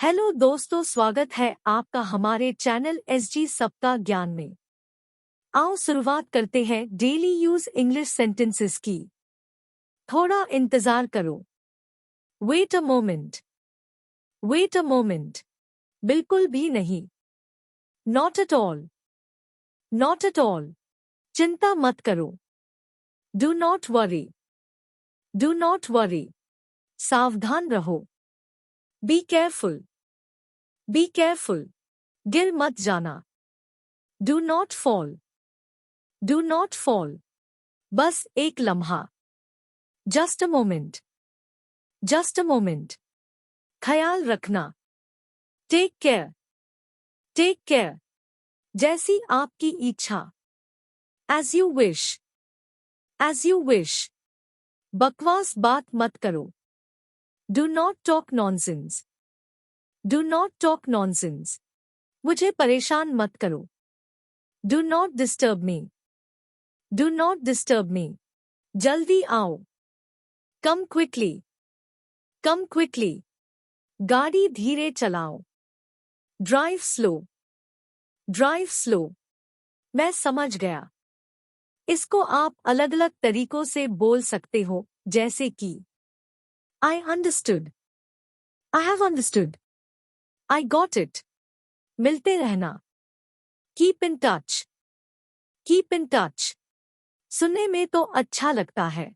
Hello दोस्तों, स्वागत है आपका हमारे चैनल SG सबका ज्ञान में। आओ शुरुआत करते हैं डेली यूज इंग्लिश सेंटेंसेस की। थोड़ा इंतजार करो। Wait a moment. Wait a moment. बिल्कुल भी नहीं। Not at all. Not at all. चिंता मत करो। Do not worry. Do not worry. सावधान रहो। Be careful. Be careful. गिर मत जाना। Do not fall. Do not fall. बस एक लम्हा। Just a moment. Just a moment. ख्याल रखना। Take care. Take care. जैसी आपकी इच्छा। As you wish. As you wish. बकवास बात मत करो। Do not talk nonsense. Do not talk nonsense. मुझे परेशान मत करो। Do not disturb me. Do not disturb me. जल्दी आओ। कम क्विकली। कम क्विकली। गाड़ी धीरे चलाओ। Drive slow. Drive slow. मैं समझ गया। इसको आप अलग अलग तरीकों से बोल सकते हो, जैसे कि I understood. I have understood. I got it. मिलते रहना। Keep in touch. Keep in touch. सुनने में तो अच्छा लगता है।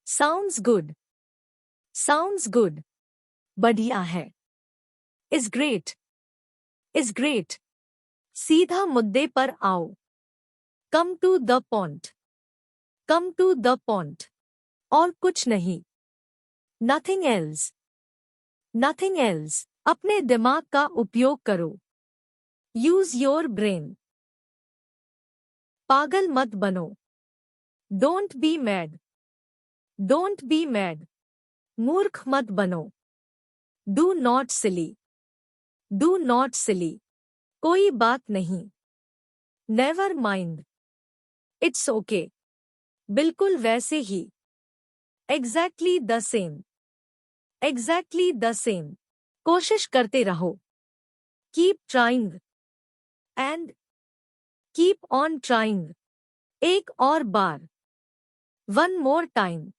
Sounds good. Sounds good. बढ़िया है। Is great. Is great. सीधा मुद्दे पर आओ। Come to the point. Come to the point. और कुछ नहीं। Nothing else. Nothing else. अपने दिमाग का उपयोग करो। Use your brain. पागल मत बनो। Don't be mad. Don't be mad. मूर्ख मत बनो। Do not silly. Do not silly. कोई बात नहीं। Never mind. It's okay. बिल्कुल वैसे ही। Exactly the same. Exactly the same. कोशिश करते रहो। Keep trying. And keep on trying. एक और बार। One more time.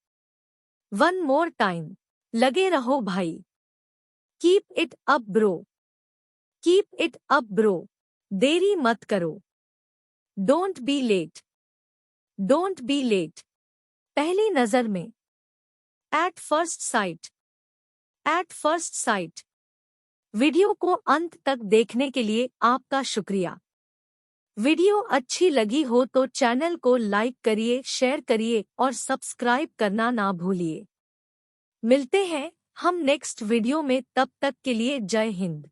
One more time. लगे रहो भाई। Keep it up bro. Keep it up bro. देरी मत करो। Don't be late. Don't be late. पहली नजर में। At first sight. At first sight. Video को अंत तक देखने के लिए आपका शुक्रिया। वीडियो अच्छी लगी हो तो चैनल को लाइक करिए, शेयर करिए और सब्सक्राइब करना ना भूलिए। मिलते हैं हम नेक्स्ट वीडियो में, तब तक के लिए जय हिंद।